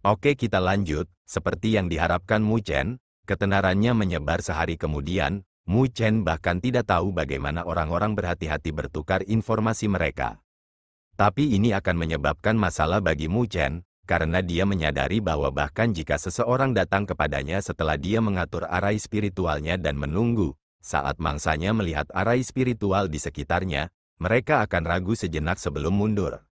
Oke, kita lanjut. Seperti yang diharapkan Mu Chen, ketenarannya menyebar sehari kemudian. Mu Chen bahkan tidak tahu bagaimana orang-orang berhati-hati bertukar informasi mereka. Tapi ini akan menyebabkan masalah bagi Mu Chen, karena dia menyadari bahwa bahkan jika seseorang datang kepadanya setelah dia mengatur arai spiritualnya dan menunggu, saat mangsanya melihat arai spiritual di sekitarnya, mereka akan ragu sejenak sebelum mundur.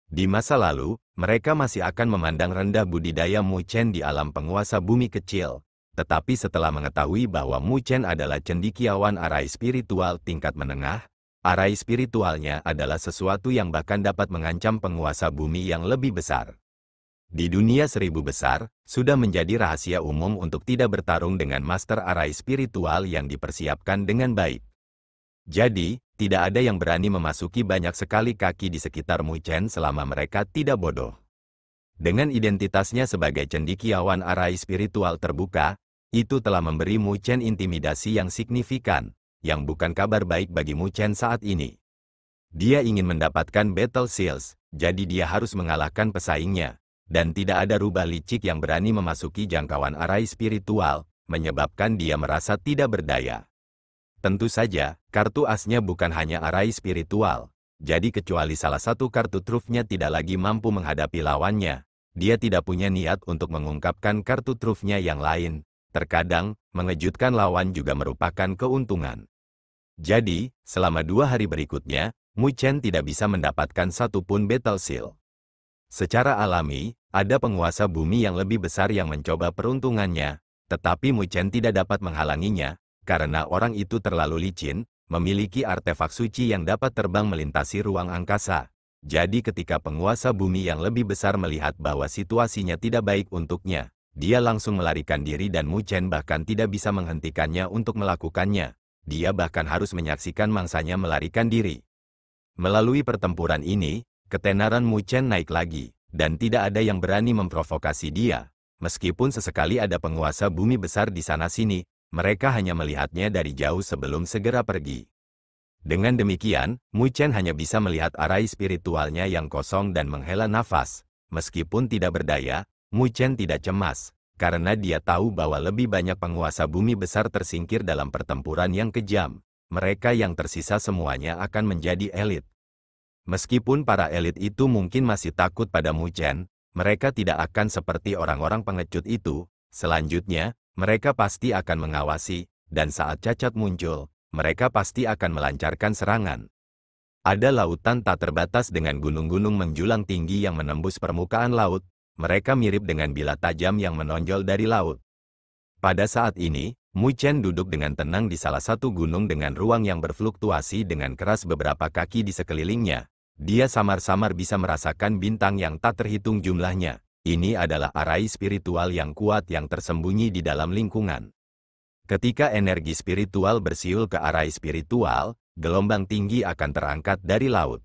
Di masa lalu, mereka masih akan memandang rendah budidaya Mu Chen di alam penguasa bumi kecil. Tetapi setelah mengetahui bahwa Mu Chen adalah cendekiawan arai spiritual tingkat menengah, arai spiritualnya adalah sesuatu yang bahkan dapat mengancam penguasa bumi yang lebih besar. Di dunia 1000 besar, sudah menjadi rahasia umum untuk tidak bertarung dengan master arai spiritual yang dipersiapkan dengan baik. Jadi, tidak ada yang berani memasuki banyak sekali kaki di sekitar Mu Chen selama mereka tidak bodoh. Dengan identitasnya sebagai cendekiawan arai spiritual terbuka, itu telah memberi Mu Chen intimidasi yang signifikan, yang bukan kabar baik bagi Mu Chen saat ini. Dia ingin mendapatkan battle seals, jadi dia harus mengalahkan pesaingnya, dan tidak ada rubah licik yang berani memasuki jangkauan arai spiritual, menyebabkan dia merasa tidak berdaya. Tentu saja, kartu asnya bukan hanya arai spiritual, jadi kecuali salah satu kartu trufnya tidak lagi mampu menghadapi lawannya, dia tidak punya niat untuk mengungkapkan kartu trufnya yang lain. Terkadang, mengejutkan lawan juga merupakan keuntungan. Jadi, selama 2 hari berikutnya, Mu Chen tidak bisa mendapatkan satupun battle seal. Secara alami, ada penguasa bumi yang lebih besar yang mencoba peruntungannya, tetapi Mu Chen tidak dapat menghalanginya, karena orang itu terlalu licin, memiliki artefak suci yang dapat terbang melintasi ruang angkasa. Jadi ketika penguasa bumi yang lebih besar melihat bahwa situasinya tidak baik untuknya, dia langsung melarikan diri dan Mu Chen bahkan tidak bisa menghentikannya untuk melakukannya. Dia bahkan harus menyaksikan mangsanya melarikan diri. Melalui pertempuran ini, ketenaran Mu Chen naik lagi, dan tidak ada yang berani memprovokasi dia. Meskipun sesekali ada penguasa bumi besar di sana-sini, mereka hanya melihatnya dari jauh sebelum segera pergi. Dengan demikian, Mu Chen hanya bisa melihat arai spiritualnya yang kosong dan menghela nafas. Meskipun tidak berdaya, Mu Chen tidak cemas, karena dia tahu bahwa lebih banyak penguasa bumi besar tersingkir dalam pertempuran yang kejam. Mereka yang tersisa semuanya akan menjadi elit. Meskipun para elit itu mungkin masih takut pada Mu Chen, mereka tidak akan seperti orang-orang pengecut itu. Selanjutnya, mereka pasti akan mengawasi, dan saat cacat muncul, mereka pasti akan melancarkan serangan. Ada lautan tak terbatas dengan gunung-gunung menjulang tinggi yang menembus permukaan laut. Mereka mirip dengan bilah tajam yang menonjol dari laut. Pada saat ini, Mu Chen duduk dengan tenang di salah satu gunung dengan ruang yang berfluktuasi dengan keras beberapa kaki di sekelilingnya. Dia samar-samar bisa merasakan bintang yang tak terhitung jumlahnya. Ini adalah arai spiritual yang kuat yang tersembunyi di dalam lingkungan. Ketika energi spiritual bersiul ke arai spiritual, gelombang tinggi akan terangkat dari laut.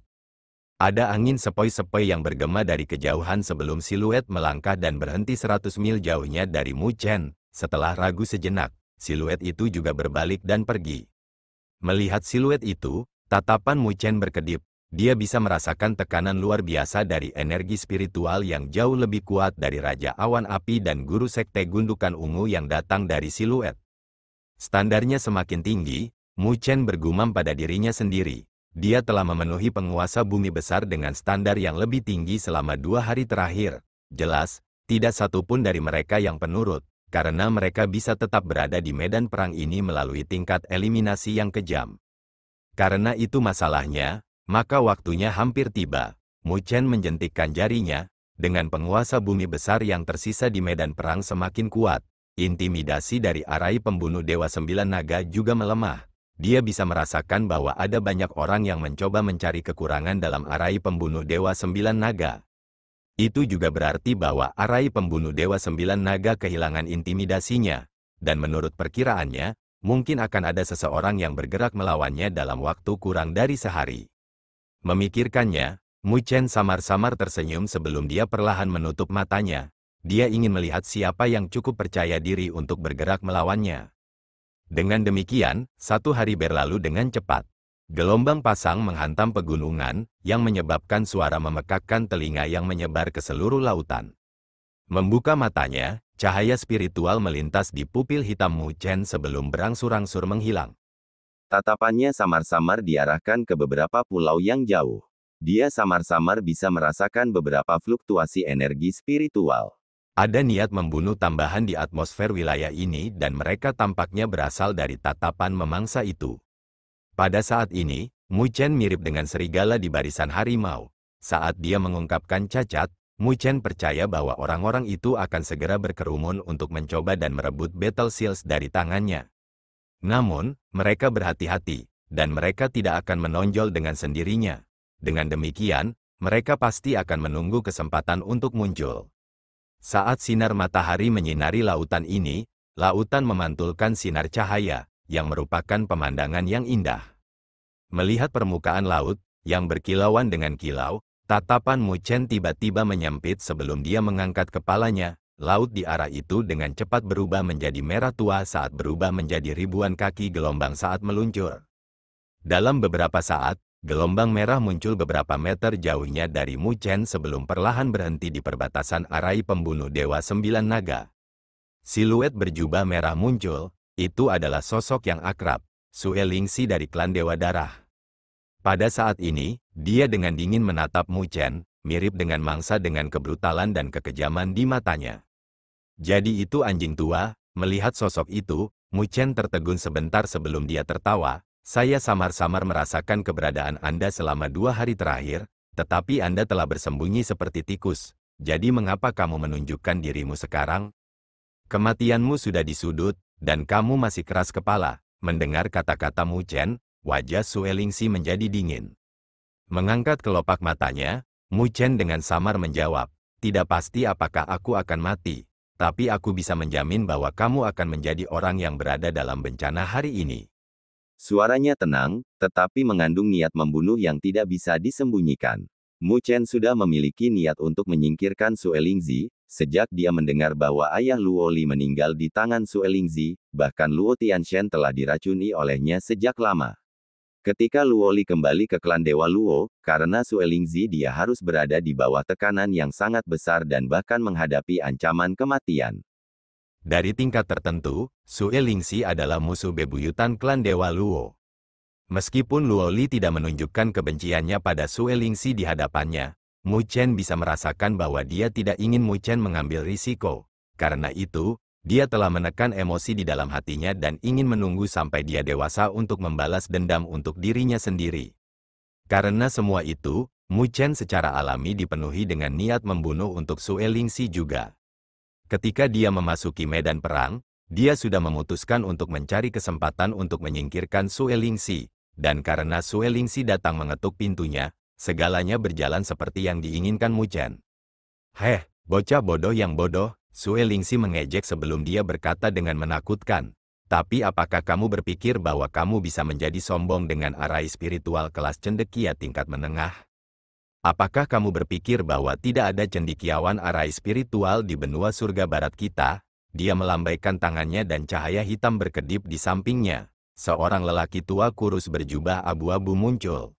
Ada angin sepoi-sepoi yang bergema dari kejauhan sebelum siluet melangkah dan berhenti 100 mil jauhnya dari Mu Chen. Setelah ragu sejenak, siluet itu juga berbalik dan pergi. Melihat siluet itu, tatapan Mu Chen berkedip. Dia bisa merasakan tekanan luar biasa dari energi spiritual yang jauh lebih kuat dari Raja Awan Api dan Guru Sekte Gundukan Ungu yang datang dari siluet. Standarnya semakin tinggi, Mu Chen bergumam pada dirinya sendiri. Dia telah memenuhi penguasa bumi besar dengan standar yang lebih tinggi selama 2 hari terakhir. Jelas, tidak satupun dari mereka yang penurut, karena mereka bisa tetap berada di medan perang ini melalui tingkat eliminasi yang kejam. Karena itu masalahnya, maka waktunya hampir tiba. Mu Chen menjentikkan jarinya, dengan penguasa bumi besar yang tersisa di medan perang semakin kuat. Intimidasi dari arai pembunuh Dewa 9 Naga juga melemah. Dia bisa merasakan bahwa ada banyak orang yang mencoba mencari kekurangan dalam arai pembunuh Dewa 9 Naga. Itu juga berarti bahwa arai pembunuh Dewa 9 Naga kehilangan intimidasinya, dan menurut perkiraannya, mungkin akan ada seseorang yang bergerak melawannya dalam waktu kurang dari sehari. Memikirkannya, Mu Chen samar-samar tersenyum sebelum dia perlahan menutup matanya. Dia ingin melihat siapa yang cukup percaya diri untuk bergerak melawannya. Dengan demikian, 1 hari berlalu dengan cepat. Gelombang pasang menghantam pegunungan, yang menyebabkan suara memekakkan telinga yang menyebar ke seluruh lautan. Membuka matanya, cahaya spiritual melintas di pupil hitam Mu Chen sebelum berangsur-angsur menghilang. Tatapannya samar-samar diarahkan ke beberapa pulau yang jauh. Dia samar-samar bisa merasakan beberapa fluktuasi energi spiritual. Ada niat membunuh tambahan di atmosfer wilayah ini dan mereka tampaknya berasal dari tatapan memangsa itu. Pada saat ini, Mu Chen mirip dengan serigala di barisan harimau. Saat dia mengungkapkan cacat, Mu Chen percaya bahwa orang-orang itu akan segera berkerumun untuk mencoba dan merebut Battle Seals dari tangannya. Namun, mereka berhati-hati, dan mereka tidak akan menonjol dengan sendirinya. Dengan demikian, mereka pasti akan menunggu kesempatan untuk muncul. Saat sinar matahari menyinari lautan ini, lautan memantulkan sinar cahaya, yang merupakan pemandangan yang indah. Melihat permukaan laut, yang berkilauan dengan kilau, tatapan Mu Chen tiba-tiba menyempit sebelum dia mengangkat kepalanya. Laut di arah itu dengan cepat berubah menjadi merah tua saat berubah menjadi ribuan kaki gelombang saat meluncur. Dalam beberapa saat, gelombang merah muncul beberapa meter jauhnya dari Mu Chen sebelum perlahan berhenti di perbatasan arai pembunuh Dewa Sembilan Naga. Siluet berjubah merah muncul, itu adalah sosok yang akrab, Sue Lingxi dari klan Dewa Darah. Pada saat ini, dia dengan dingin menatap Mu Chen, mirip dengan mangsa dengan kebrutalan dan kekejaman di matanya. Jadi itu anjing tua. Melihat sosok itu, Mu Chen tertegun sebentar sebelum dia tertawa. Saya samar-samar merasakan keberadaan Anda selama 2 hari terakhir, tetapi Anda telah bersembunyi seperti tikus. Jadi mengapa kamu menunjukkan dirimu sekarang? Kematianmu sudah di sudut, dan kamu masih keras kepala. Mendengar kata-kata Mu Chen, wajah Sue Lingxi menjadi dingin. Mengangkat kelopak matanya, Mu Chen dengan samar menjawab, tidak pasti apakah aku akan mati, tapi aku bisa menjamin bahwa kamu akan menjadi orang yang berada dalam bencana hari ini. Suaranya tenang, tetapi mengandung niat membunuh yang tidak bisa disembunyikan. Mu Chen sudah memiliki niat untuk menyingkirkan Sue Lingxi, sejak dia mendengar bahwa ayah Luo Li meninggal di tangan Sue Lingxi, bahkan Luo Tianshen telah diracuni olehnya sejak lama. Ketika Luo Li kembali ke klan Dewa Luo, karena Sue Lingxi dia harus berada di bawah tekanan yang sangat besar dan bahkan menghadapi ancaman kematian. Dari tingkat tertentu, Sue Lingxi adalah musuh bebuyutan klan Dewa Luo. Meskipun Luo Li tidak menunjukkan kebenciannya pada Sue Lingxi di hadapannya, Mu Chen bisa merasakan bahwa dia tidak ingin Mu Chen mengambil risiko. Karena itu, dia telah menekan emosi di dalam hatinya dan ingin menunggu sampai dia dewasa untuk membalas dendam untuk dirinya sendiri. Karena semua itu, Mu Chen secara alami dipenuhi dengan niat membunuh untuk Sue Lingxi juga. Ketika dia memasuki medan perang, dia sudah memutuskan untuk mencari kesempatan untuk menyingkirkan Sue Lingxi, dan karena Sue Lingxi datang mengetuk pintunya, segalanya berjalan seperti yang diinginkan Mu Chen. Heh, bocah bodoh yang bodoh, Sue Lingxi mengejek sebelum dia berkata dengan menakutkan. Tapi apakah kamu berpikir bahwa kamu bisa menjadi sombong dengan arai spiritual kelas cendekia tingkat menengah? Apakah kamu berpikir bahwa tidak ada cendekiawan arai spiritual di benua surga barat kita? Dia melambaikan tangannya dan cahaya hitam berkedip di sampingnya. Seorang lelaki tua kurus berjubah abu-abu muncul.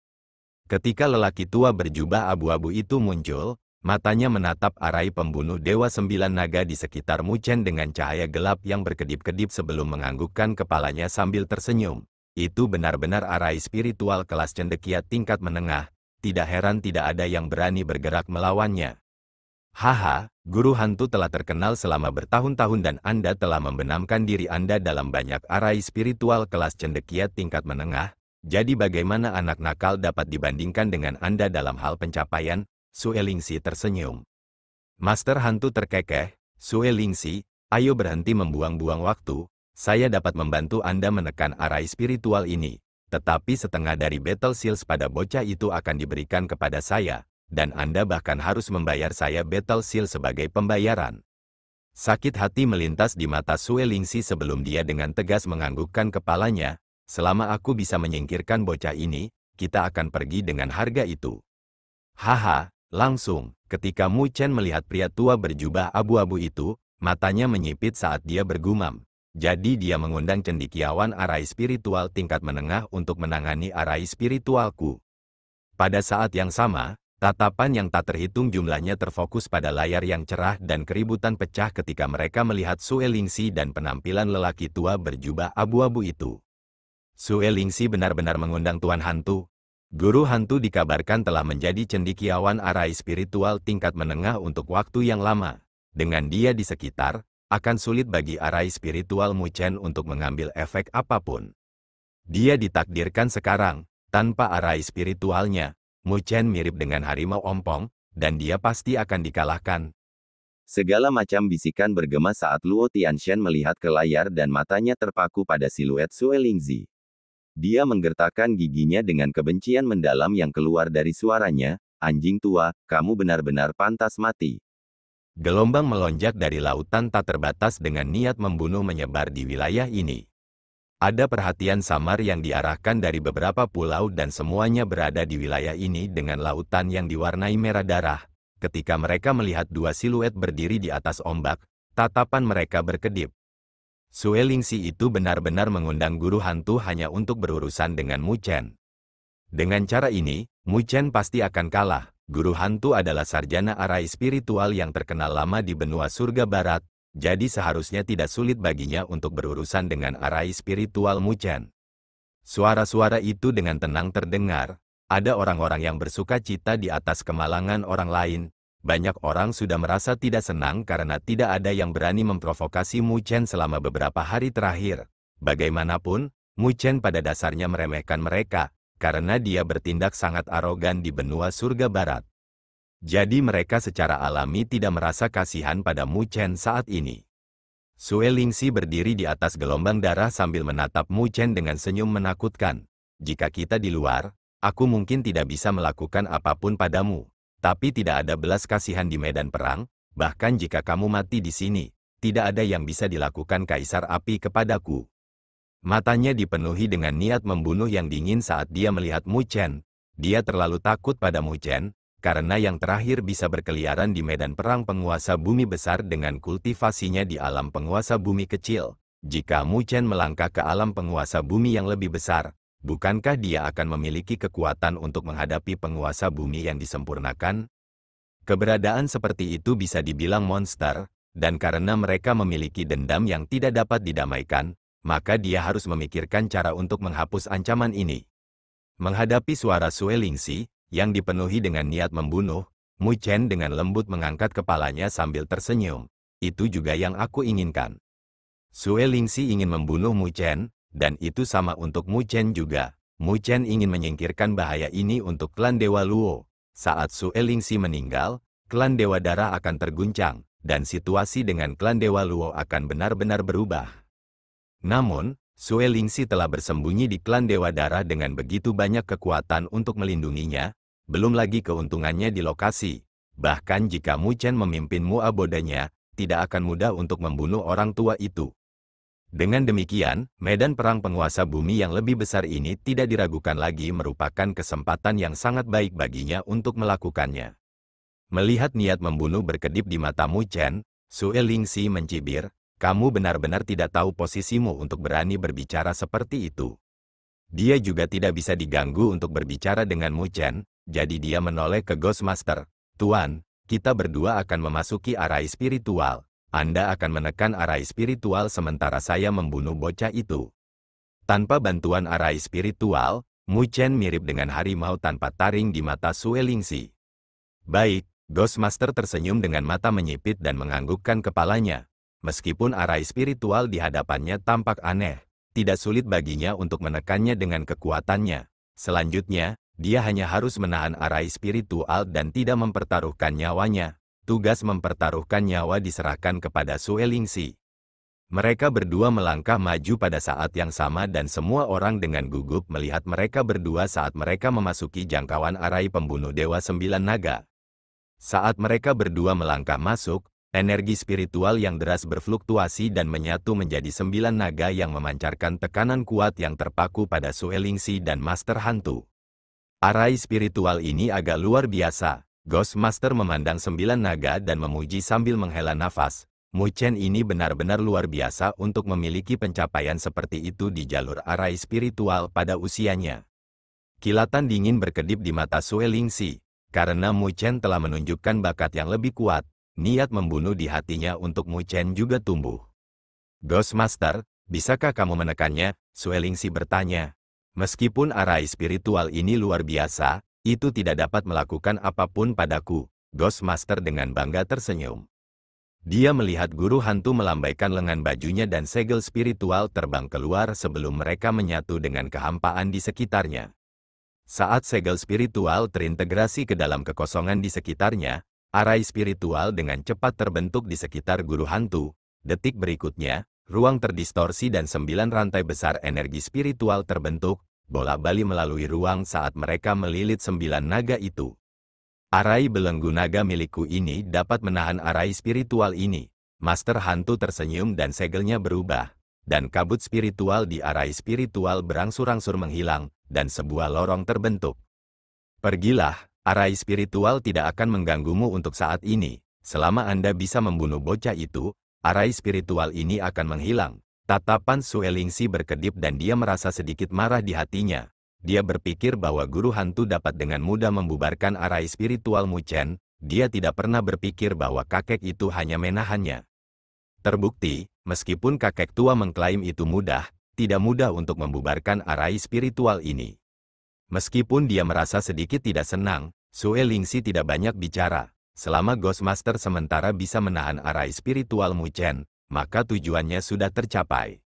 Ketika lelaki tua berjubah abu-abu itu muncul, matanya menatap arai pembunuh Dewa Sembilan Naga di sekitar Mu Chen dengan cahaya gelap yang berkedip-kedip sebelum menganggukkan kepalanya sambil tersenyum. Itu benar-benar arai spiritual kelas cendekia tingkat menengah. Tidak heran tidak ada yang berani bergerak melawannya. Haha, guru hantu telah terkenal selama bertahun-tahun dan Anda telah membenamkan diri Anda dalam banyak arai spiritual kelas cendekia tingkat menengah. Jadi bagaimana anak nakal dapat dibandingkan dengan Anda dalam hal pencapaian? Sue Lingxi tersenyum. Master hantu terkekeh, Sue Lingxi, ayo berhenti membuang-buang waktu. Saya dapat membantu Anda menekan arai spiritual ini. Tetapi setengah dari Battle Seals pada bocah itu akan diberikan kepada saya, dan Anda bahkan harus membayar saya Battle Seal sebagai pembayaran. Sakit hati melintas di mata Sue Lingxi sebelum dia dengan tegas menganggukkan kepalanya. Selama aku bisa menyingkirkan bocah ini, kita akan pergi dengan harga itu. Haha, langsung, ketika Mu Chen melihat pria tua berjubah abu-abu itu, matanya menyipit saat dia bergumam. Jadi dia mengundang cendekiawan arai spiritual tingkat menengah untuk menangani arai spiritualku. Pada saat yang sama, Tatapan yang tak terhitung jumlahnya terfokus pada layar yang cerah dan keributan pecah ketika mereka melihat Sue Lingxi dan penampilan lelaki tua berjubah abu-abu itu. Sue Lingxi benar-benar mengundang Tuan Hantu. Guru hantu dikabarkan telah menjadi cendekiawan arai spiritual tingkat menengah untuk waktu yang lama. Dengan dia di sekitar, akan sulit bagi arai spiritual Mu Chen untuk mengambil efek apapun. Dia ditakdirkan sekarang, tanpa arai spiritualnya, Mu Chen mirip dengan harimau ompong, dan dia pasti akan dikalahkan. Segala macam bisikan bergema saat Luo Tianshan melihat ke layar dan matanya terpaku pada siluet Sue Lingxi. Dia menggertakkan giginya dengan kebencian mendalam yang keluar dari suaranya, "Anjing tua, kamu benar-benar pantas mati." Gelombang melonjak dari lautan tak terbatas dengan niat membunuh menyebar di wilayah ini. Ada perhatian samar yang diarahkan dari beberapa pulau dan semuanya berada di wilayah ini dengan lautan yang diwarnai merah darah. Ketika mereka melihat dua siluet berdiri di atas ombak, tatapan mereka berkedip. Sue Lingxi itu benar-benar mengundang guru hantu hanya untuk berurusan dengan Mu Chen. Dengan cara ini, Mu Chen pasti akan kalah. Guru hantu adalah sarjana arai spiritual yang terkenal lama di benua surga barat. Jadi seharusnya tidak sulit baginya untuk berurusan dengan arai spiritual Mu Chen. Suara-suara itu dengan tenang terdengar. Ada orang-orang yang bersuka cita di atas kemalangan orang lain. Banyak orang sudah merasa tidak senang karena tidak ada yang berani memprovokasi Mu Chen selama beberapa hari terakhir. Bagaimanapun, Mu Chen pada dasarnya meremehkan mereka, karena dia bertindak sangat arogan di benua surga barat. Jadi mereka secara alami tidak merasa kasihan pada Mu Chen saat ini. Sue Lingxi berdiri di atas gelombang darah sambil menatap Mu Chen dengan senyum menakutkan. Jika kita di luar, aku mungkin tidak bisa melakukan apapun padamu. Tapi tidak ada belas kasihan di medan perang, bahkan jika kamu mati di sini, tidak ada yang bisa dilakukan Kaisar Api kepadaku. Matanya dipenuhi dengan niat membunuh yang dingin saat dia melihat Mu Chen. Dia terlalu takut pada Mu Chen, karena yang terakhir bisa berkeliaran di medan perang penguasa bumi besar dengan kultivasinya di alam penguasa bumi kecil. Jika Mu Chen melangkah ke alam penguasa bumi yang lebih besar, bukankah dia akan memiliki kekuatan untuk menghadapi penguasa bumi yang disempurnakan? Keberadaan seperti itu bisa dibilang monster, dan karena mereka memiliki dendam yang tidak dapat didamaikan, maka dia harus memikirkan cara untuk menghapus ancaman ini. Menghadapi suara Sue Lingxi, yang dipenuhi dengan niat membunuh, Mu Chen dengan lembut mengangkat kepalanya sambil tersenyum. Itu juga yang aku inginkan. Sue Lingxi ingin membunuh Mu Chen, dan itu sama untuk Mu Chen juga. Mu Chen ingin menyingkirkan bahaya ini untuk klan Dewa Luo. Saat Sue Lingxi meninggal, klan Dewa Darah akan terguncang, dan situasi dengan klan Dewa Luo akan benar-benar berubah. Namun, Sue Lingxi telah bersembunyi di klan Dewa Darah dengan begitu banyak kekuatan untuk melindunginya, belum lagi keuntungannya di lokasi. Bahkan jika Mu Chen memimpin muabodanya, tidak akan mudah untuk membunuh orang tua itu. Dengan demikian, medan perang penguasa bumi yang lebih besar ini tidak diragukan lagi merupakan kesempatan yang sangat baik baginya untuk melakukannya. Melihat niat membunuh berkedip di mata Mu Chen, Sue Lingxi mencibir, "Kamu benar-benar tidak tahu posisimu untuk berani berbicara seperti itu." Dia juga tidak bisa diganggu untuk berbicara dengan Mu Chen, jadi dia menoleh ke Ghost Master. "Tuan, kita berdua akan memasuki arai spiritual. Anda akan menekan arai spiritual sementara saya membunuh bocah itu." Tanpa bantuan arai spiritual, Mu Chen mirip dengan harimau tanpa taring di mata Sue Lingxi. "Baik," Ghost Master tersenyum dengan mata menyipit dan menganggukkan kepalanya. Meskipun arai spiritual di hadapannya tampak aneh, tidak sulit baginya untuk menekannya dengan kekuatannya. Selanjutnya, dia hanya harus menahan arai spiritual dan tidak mempertaruhkan nyawanya. Tugas mempertaruhkan nyawa diserahkan kepada Sue Lingxi. Mereka berdua melangkah maju pada saat yang sama dan semua orang dengan gugup melihat mereka berdua saat mereka memasuki jangkauan arai pembunuh Dewa Sembilan Naga. Saat mereka berdua melangkah masuk, energi spiritual yang deras berfluktuasi dan menyatu menjadi 9 naga yang memancarkan tekanan kuat yang terpaku pada Sue Lingxi dan Master Hantu. Arai spiritual ini agak luar biasa. Ghost Master memandang 9 naga dan memuji sambil menghela nafas. Mu Chen ini benar-benar luar biasa untuk memiliki pencapaian seperti itu di jalur arai spiritual pada usianya. Kilatan dingin berkedip di mata Sue Lingxi. Karena Mu Chen telah menunjukkan bakat yang lebih kuat, niat membunuh di hatinya untuk Mu Chen juga tumbuh. Ghost Master, bisakah kamu menekannya? Suelingsi bertanya. Meskipun arai spiritual ini luar biasa, itu tidak dapat melakukan apapun padaku. Ghost Master dengan bangga tersenyum. Dia melihat guru hantu melambaikan lengan bajunya dan segel spiritual terbang keluar sebelum mereka menyatu dengan kehampaan di sekitarnya. Saat segel spiritual terintegrasi ke dalam kekosongan di sekitarnya, arai spiritual dengan cepat terbentuk di sekitar guru hantu. Detik berikutnya, ruang terdistorsi dan 9 rantai besar energi spiritual terbentuk, bola-bali melalui ruang saat mereka melilit 9 naga itu. Arai belenggu naga milikku ini dapat menahan arai spiritual ini. Master hantu tersenyum dan segelnya berubah, dan kabut spiritual di arai spiritual berangsur-angsur menghilang, dan sebuah lorong terbentuk. Pergilah, arai spiritual tidak akan mengganggumu untuk saat ini. Selama Anda bisa membunuh bocah itu, arai spiritual ini akan menghilang. Tatapan Suelingsi berkedip dan dia merasa sedikit marah di hatinya. Dia berpikir bahwa guru hantu dapat dengan mudah membubarkan arai spiritual Mu Chen. Dia tidak pernah berpikir bahwa kakek itu hanya menahannya. Terbukti, meskipun kakek tua mengklaim itu mudah, tidak mudah untuk membubarkan arai spiritual ini. Meskipun dia merasa sedikit tidak senang, Suelingsi tidak banyak bicara. Selama Ghost Master sementara bisa menahan arai spiritual Mu Chen, maka tujuannya sudah tercapai.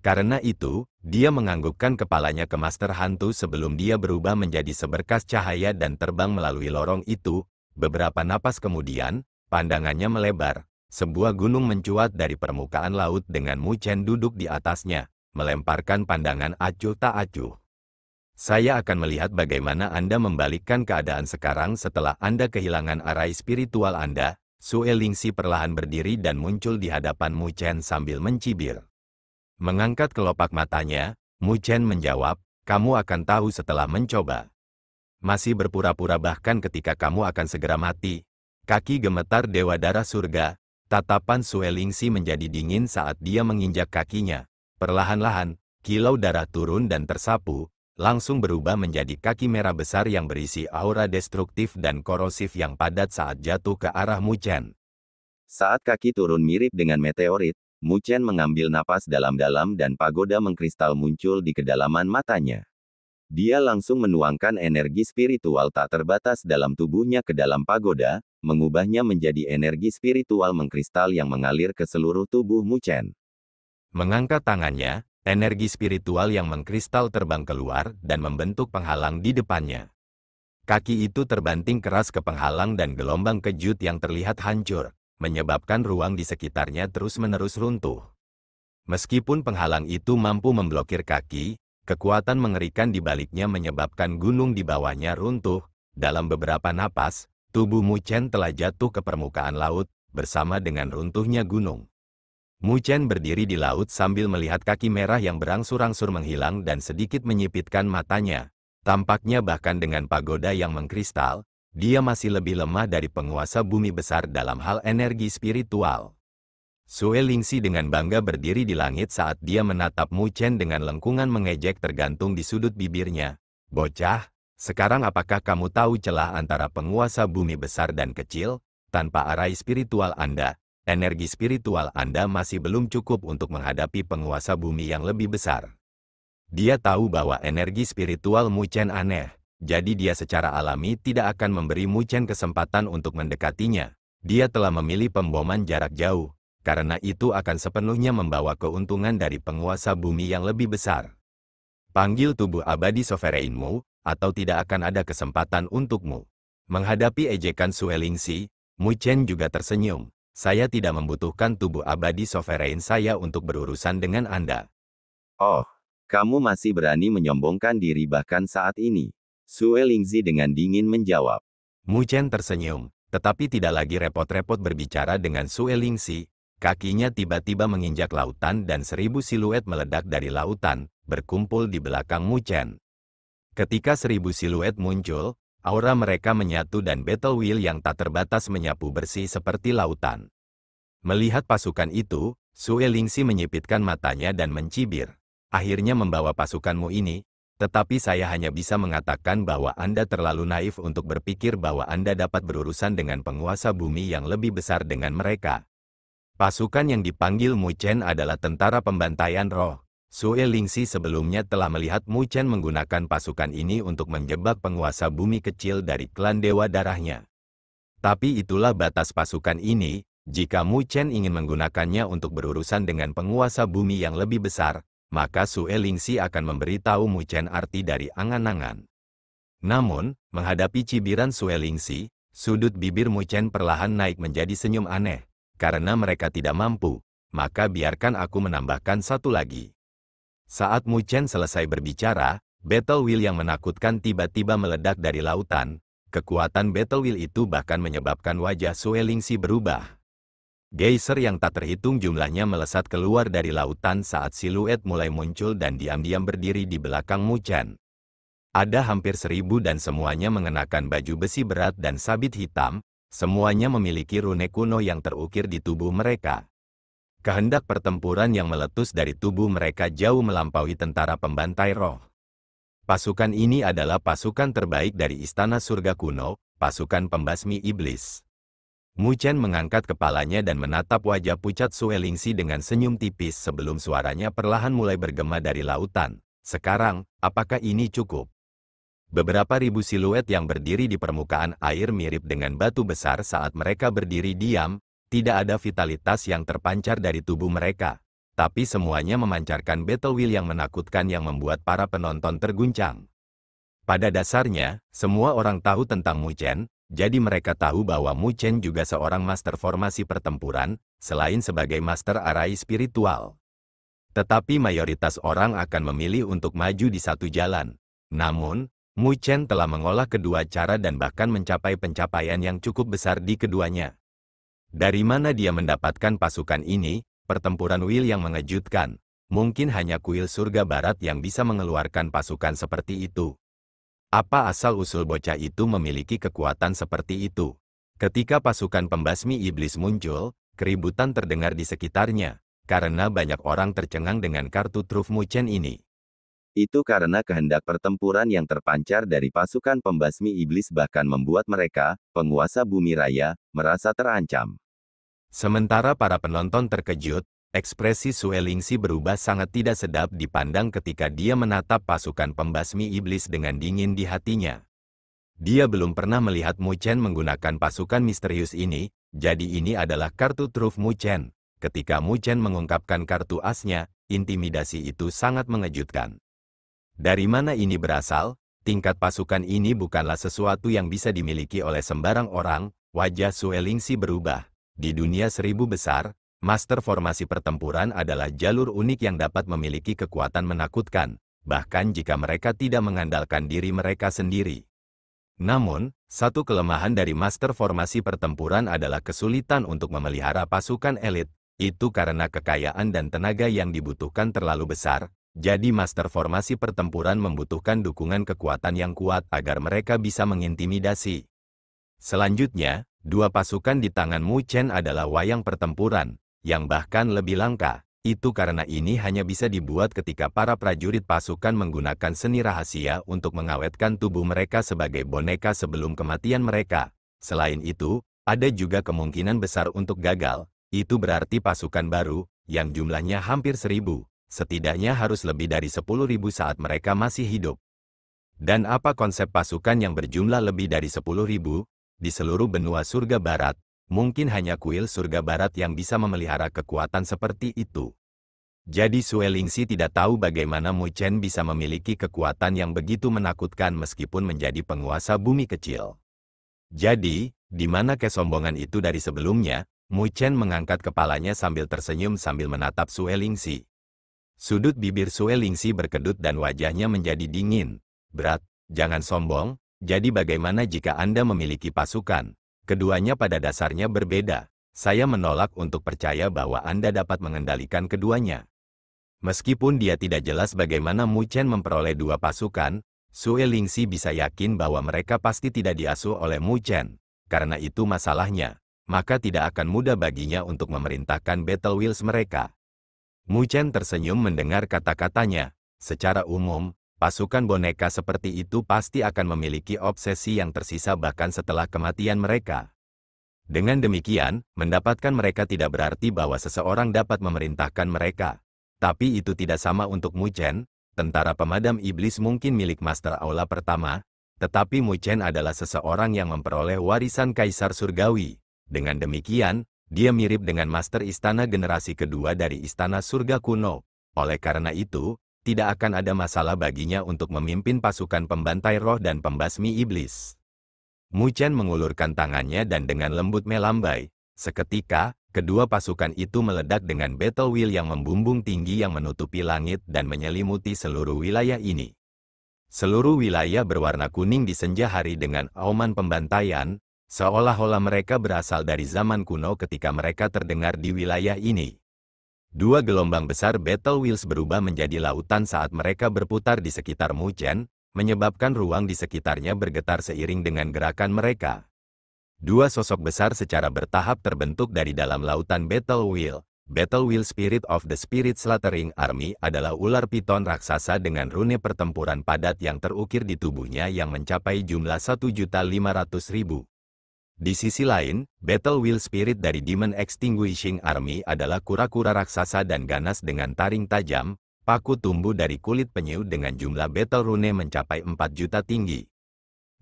Karena itu, dia menganggukkan kepalanya ke Master Hantu sebelum dia berubah menjadi seberkas cahaya dan terbang melalui lorong itu. Beberapa napas kemudian, pandangannya melebar. Sebuah gunung mencuat dari permukaan laut dengan Mu Chen duduk di atasnya, melemparkan pandangan acuh tak acuh. Saya akan melihat bagaimana Anda membalikkan keadaan sekarang setelah Anda kehilangan arai spiritual Anda. Suelingsi perlahan berdiri dan muncul di hadapan Mu Chen sambil mencibir. Mengangkat kelopak matanya, Mu Chen menjawab, kamu akan tahu setelah mencoba. Masih berpura-pura bahkan ketika kamu akan segera mati. Kaki gemetar Dewa Darah Surga. Tatapan Suelingsi menjadi dingin saat dia menginjak kakinya. Perlahan-lahan, kilau darah turun dan tersapu, langsung berubah menjadi kaki merah besar yang berisi aura destruktif dan korosif yang padat saat jatuh ke arah Mu Chen. Saat kaki turun mirip dengan meteorit, Mu Chen mengambil napas dalam-dalam dan pagoda mengkristal muncul di kedalaman matanya. Dia langsung menuangkan energi spiritual tak terbatas dalam tubuhnya ke dalam pagoda, mengubahnya menjadi energi spiritual mengkristal yang mengalir ke seluruh tubuh Mu Chen. Mengangkat tangannya, energi spiritual yang mengkristal terbang keluar dan membentuk penghalang di depannya. Kaki itu terbanting keras ke penghalang dan gelombang kejut yang terlihat hancur, menyebabkan ruang di sekitarnya terus-menerus runtuh. Meskipun penghalang itu mampu memblokir kaki, kekuatan mengerikan di baliknya menyebabkan gunung di bawahnya runtuh. Dalam beberapa napas, tubuh Mu Chen telah jatuh ke permukaan laut, bersama dengan runtuhnya gunung. Mu Chen berdiri di laut sambil melihat kaki merah yang berangsur-angsur menghilang dan sedikit menyipitkan matanya. Tampaknya bahkan dengan pagoda yang mengkristal, dia masih lebih lemah dari penguasa bumi besar dalam hal energi spiritual. Suelingsi dengan bangga berdiri di langit saat dia menatap Mu Chen dengan lengkungan mengejek tergantung di sudut bibirnya. Bocah, sekarang apakah kamu tahu celah antara penguasa bumi besar dan kecil? Tanpa arai spiritual Anda, energi spiritual Anda masih belum cukup untuk menghadapi penguasa bumi yang lebih besar. Dia tahu bahwa energi spiritual Mu Chen aneh, jadi dia secara alami tidak akan memberi Mu Chen kesempatan untuk mendekatinya. Dia telah memilih pemboman jarak jauh. Karena itu akan sepenuhnya membawa keuntungan dari penguasa bumi yang lebih besar. Panggil tubuh abadi sovereignmu, atau tidak akan ada kesempatan untukmu. Menghadapi ejekan Suelingsi, Mu Chen juga tersenyum. Saya tidak membutuhkan tubuh abadi sovereign saya untuk berurusan dengan Anda. Oh, kamu masih berani menyombongkan diri bahkan saat ini. Suelingsi dengan dingin menjawab. Mu Chen tersenyum, tetapi tidak lagi repot-repot berbicara dengan Suelingsi. Kakinya tiba-tiba menginjak lautan dan 1000 siluet meledak dari lautan, berkumpul di belakang Mu Chen. Ketika 1000 siluet muncul, aura mereka menyatu dan battle wheel yang tak terbatas menyapu bersih seperti lautan. Melihat pasukan itu, Suelingsi menyipitkan matanya dan mencibir. Akhirnya membawa pasukanmu ini, Tetapi saya hanya bisa mengatakan bahwa Anda terlalu naif untuk berpikir bahwa Anda dapat berurusan dengan penguasa bumi yang lebih besar dengan mereka. Pasukan yang dipanggil Mu Chen adalah tentara pembantaian roh. Sue Lingxi sebelumnya telah melihat Mu Chen menggunakan pasukan ini untuk menjebak penguasa bumi kecil dari klan Dewa Darahnya. Tapi itulah batas pasukan ini, jika Mu Chen ingin menggunakannya untuk berurusan dengan penguasa bumi yang lebih besar, maka Sue Lingxi akan memberitahu Mu Chen arti dari angan-angan. Namun, menghadapi cibiran Sue Lingxi, sudut bibir Mu Chen perlahan naik menjadi senyum aneh. Karena mereka tidak mampu, maka biarkan aku menambahkan satu lagi. Saat Mu Chen selesai berbicara, Battle Wheel yang menakutkan tiba-tiba meledak dari lautan. Kekuatan Battle Wheel itu bahkan menyebabkan wajah Sue Lingxi berubah. Geyser yang tak terhitung jumlahnya melesat keluar dari lautan saat siluet mulai muncul dan diam-diam berdiri di belakang Mu Chen. Ada hampir 1000 dan semuanya mengenakan baju besi berat dan sabit hitam. Semuanya memiliki rune kuno yang terukir di tubuh mereka. Kehendak pertempuran yang meletus dari tubuh mereka jauh melampaui tentara pembantai roh. Pasukan ini adalah pasukan terbaik dari Istana Surga Kuno, pasukan pembasmi iblis. Mu Chen mengangkat kepalanya dan menatap wajah pucat Sue Lingxi dengan senyum tipis sebelum suaranya perlahan mulai bergema dari lautan. Sekarang, apakah ini cukup? Beberapa ribu siluet yang berdiri di permukaan air mirip dengan batu besar saat mereka berdiri diam, tidak ada vitalitas yang terpancar dari tubuh mereka. Tapi semuanya memancarkan battle wheel yang menakutkan yang membuat para penonton terguncang. Pada dasarnya, semua orang tahu tentang Mu Chen, jadi mereka tahu bahwa Mu Chen juga seorang master formasi pertempuran, selain sebagai master arai spiritual. Tetapi mayoritas orang akan memilih untuk maju di satu jalan. Namun, Mu Chen telah mengolah kedua cara dan bahkan mencapai pencapaian yang cukup besar di keduanya. Dari mana dia mendapatkan pasukan ini? Pertempuran Wheel yang mengejutkan. Mungkin hanya kuil surga barat yang bisa mengeluarkan pasukan seperti itu. Apa asal-usul bocah itu memiliki kekuatan seperti itu? Ketika pasukan pembasmi iblis muncul, keributan terdengar di sekitarnya, karena banyak orang tercengang dengan kartu truf Mu Chen ini. Itu karena kehendak pertempuran yang terpancar dari pasukan pembasmi iblis bahkan membuat mereka, penguasa bumi raya, merasa terancam. Sementara para penonton terkejut, ekspresi Sue Lingxi berubah sangat tidak sedap dipandang ketika dia menatap pasukan pembasmi iblis dengan dingin di hatinya. Dia belum pernah melihat Mu Chen menggunakan pasukan misterius ini, jadi ini adalah kartu truf Mu Chen. Ketika Mu Chen mengungkapkan kartu asnya, intimidasi itu sangat mengejutkan. Dari mana ini berasal? Tingkat pasukan ini bukanlah sesuatu yang bisa dimiliki oleh sembarang orang. Wajah Sue Lingxi berubah. Di dunia 1000 besar, master formasi pertempuran adalah jalur unik yang dapat memiliki kekuatan menakutkan, bahkan jika mereka tidak mengandalkan diri mereka sendiri. Namun, satu kelemahan dari master formasi pertempuran adalah kesulitan untuk memelihara pasukan elit. Itu karena kekayaan dan tenaga yang dibutuhkan terlalu besar. Jadi master formasi pertempuran membutuhkan dukungan kekuatan yang kuat agar mereka bisa mengintimidasi. Selanjutnya, dua pasukan di tangan Mu Chen adalah wayang pertempuran, yang bahkan lebih langka. Itu karena ini hanya bisa dibuat ketika para prajurit pasukan menggunakan seni rahasia untuk mengawetkan tubuh mereka sebagai boneka sebelum kematian mereka. Selain itu, ada juga kemungkinan besar untuk gagal. Itu berarti pasukan baru, yang jumlahnya hampir 1000. Setidaknya harus lebih dari 10.000 saat mereka masih hidup. Dan apa konsep pasukan yang berjumlah lebih dari 10.000? Di seluruh benua surga barat, mungkin hanya kuil surga barat yang bisa memelihara kekuatan seperti itu. Jadi Sue Lingxi tidak tahu bagaimana Mu Chen bisa memiliki kekuatan yang begitu menakutkan meskipun menjadi penguasa bumi kecil. Jadi, di mana kesombongan itu dari sebelumnya? Mu Chen mengangkat kepalanya sambil tersenyum sambil menatap Sue Lingxi. Sudut bibir Sue Lingxi berkedut dan wajahnya menjadi dingin. Berat, jangan sombong, jadi bagaimana jika Anda memiliki pasukan? Keduanya pada dasarnya berbeda. Saya menolak untuk percaya bahwa Anda dapat mengendalikan keduanya. Meskipun dia tidak jelas bagaimana Mu Chen memperoleh dua pasukan, Sue Lingxi bisa yakin bahwa mereka pasti tidak diasuh oleh Mu Chen. Karena itu masalahnya, maka tidak akan mudah baginya untuk memerintahkan battle wheels mereka. Mu Chen tersenyum mendengar kata-katanya. Secara umum, pasukan boneka seperti itu pasti akan memiliki obsesi yang tersisa bahkan setelah kematian mereka. Dengan demikian, mendapatkan mereka tidak berarti bahwa seseorang dapat memerintahkan mereka. Tapi itu tidak sama untuk Mu Chen, tentara pemadam iblis mungkin milik Master Aula pertama, tetapi Mu Chen adalah seseorang yang memperoleh warisan Kaisar Surgawi. Dengan demikian, dia mirip dengan Master Istana generasi kedua dari Istana Surga kuno. Oleh karena itu, tidak akan ada masalah baginya untuk memimpin pasukan pembantai roh dan pembasmi iblis. Mu Chen mengulurkan tangannya dan dengan lembut melambai. Seketika, kedua pasukan itu meledak dengan battle wheel yang membumbung tinggi yang menutupi langit dan menyelimuti seluruh wilayah ini. Seluruh wilayah berwarna kuning di senja hari dengan auman pembantaian, seolah-olah mereka berasal dari zaman kuno ketika mereka terdengar di wilayah ini. Dua gelombang besar battle wheels berubah menjadi lautan saat mereka berputar di sekitar Mu Chen, menyebabkan ruang di sekitarnya bergetar seiring dengan gerakan mereka. Dua sosok besar secara bertahap terbentuk dari dalam lautan battle wheel. Battle Wheel Spirit of the Spirit Slaughtering Army adalah ular piton raksasa dengan rune pertempuran padat yang terukir di tubuhnya yang mencapai jumlah 1.500.000. Di sisi lain, Battle Wheel Spirit dari Demon Extinguishing Army adalah kura-kura raksasa dan ganas dengan taring tajam, paku tumbuh dari kulit penyu dengan jumlah battle rune mencapai 4 juta tinggi.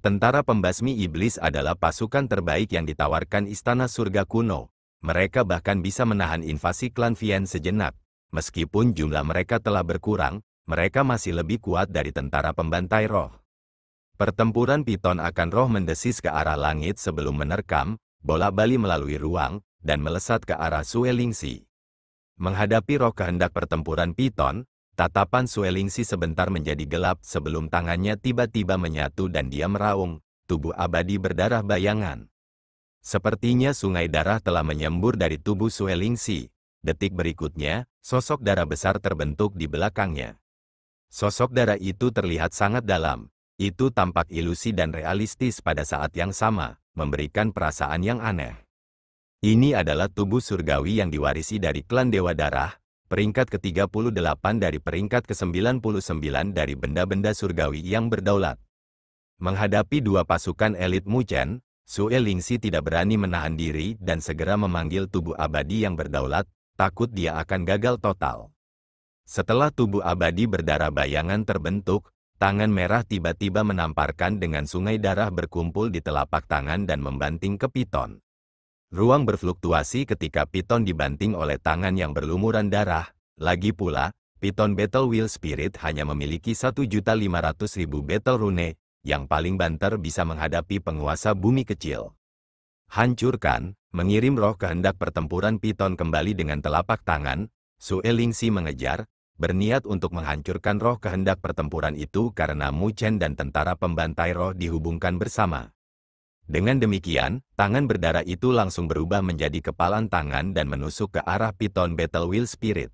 Tentara pembasmi iblis adalah pasukan terbaik yang ditawarkan Istana Surga kuno. Mereka bahkan bisa menahan invasi klan Vian sejenak. Meskipun jumlah mereka telah berkurang, mereka masih lebih kuat dari tentara pembantai roh. Pertempuran piton akan roh mendesis ke arah langit sebelum menerkam, bola-bali melalui ruang, dan melesat ke arah Sue Lingxi. Menghadapi roh kehendak pertempuran piton, tatapan Sue Lingxi sebentar menjadi gelap sebelum tangannya tiba-tiba menyatu dan dia meraung, tubuh abadi berdarah bayangan. Sepertinya sungai darah telah menyembur dari tubuh Sue Lingxi. Detik berikutnya, sosok darah besar terbentuk di belakangnya. Sosok darah itu terlihat sangat dalam. Itu tampak ilusi dan realistis pada saat yang sama, memberikan perasaan yang aneh. Ini adalah tubuh surgawi yang diwarisi dari klan Dewa Darah, peringkat ke-38 dari peringkat ke-99 dari benda-benda surgawi yang berdaulat. Menghadapi dua pasukan elit Mu Chen, Sue Lingxi tidak berani menahan diri dan segera memanggil tubuh abadi yang berdaulat, takut dia akan gagal total. Setelah tubuh abadi berdarah bayangan terbentuk, tangan merah tiba-tiba menamparkan dengan sungai darah berkumpul di telapak tangan dan membanting ke piton. Ruang berfluktuasi ketika piton dibanting oleh tangan yang berlumuran darah. Lagi pula, piton Battle Wheel Spirit hanya memiliki 1.500.000 battle rune, yang paling banter bisa menghadapi penguasa bumi kecil. Hancurkan, mengirim roh kehendak pertempuran piton kembali dengan telapak tangan, Sue Lingxi mengejar, berniat untuk menghancurkan roh kehendak pertempuran itu karena Mu Chen dan tentara pembantai roh dihubungkan bersama. Dengan demikian, tangan berdarah itu langsung berubah menjadi kepalan tangan dan menusuk ke arah piton Battle Wheel Spirit.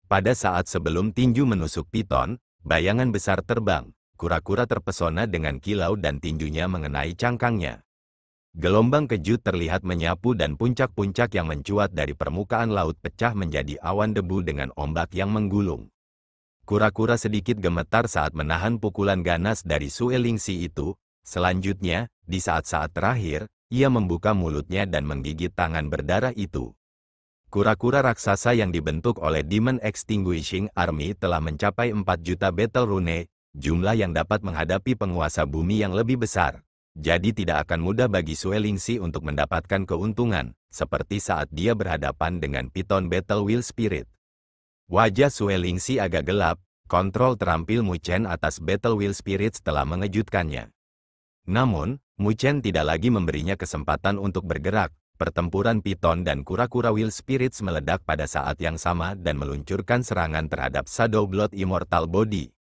Pada saat sebelum tinju menusuk piton, bayangan besar terbang, kura-kura terpesona dengan kilau dan tinjunya mengenai cangkangnya. Gelombang kejut terlihat menyapu dan puncak-puncak yang mencuat dari permukaan laut pecah menjadi awan debu dengan ombak yang menggulung. Kura-kura sedikit gemetar saat menahan pukulan ganas dari Sue Lingxi itu. Selanjutnya, di saat-saat terakhir, ia membuka mulutnya dan menggigit tangan berdarah itu. Kura-kura raksasa yang dibentuk oleh Demon Extinguishing Army telah mencapai 4 juta battle rune, jumlah yang dapat menghadapi penguasa bumi yang lebih besar. Jadi tidak akan mudah bagi Sue Lingxi untuk mendapatkan keuntungan, seperti saat dia berhadapan dengan piton Battle Wheel Spirit. Wajah Sue Lingxi agak gelap, kontrol terampil Mu Chen atas Battle Wheel Spirit telah mengejutkannya. Namun, Mu Chen tidak lagi memberinya kesempatan untuk bergerak. Pertempuran piton dan kura-kura Wheel Spirits meledak pada saat yang sama dan meluncurkan serangan terhadap Shadow Blood Immortal Body.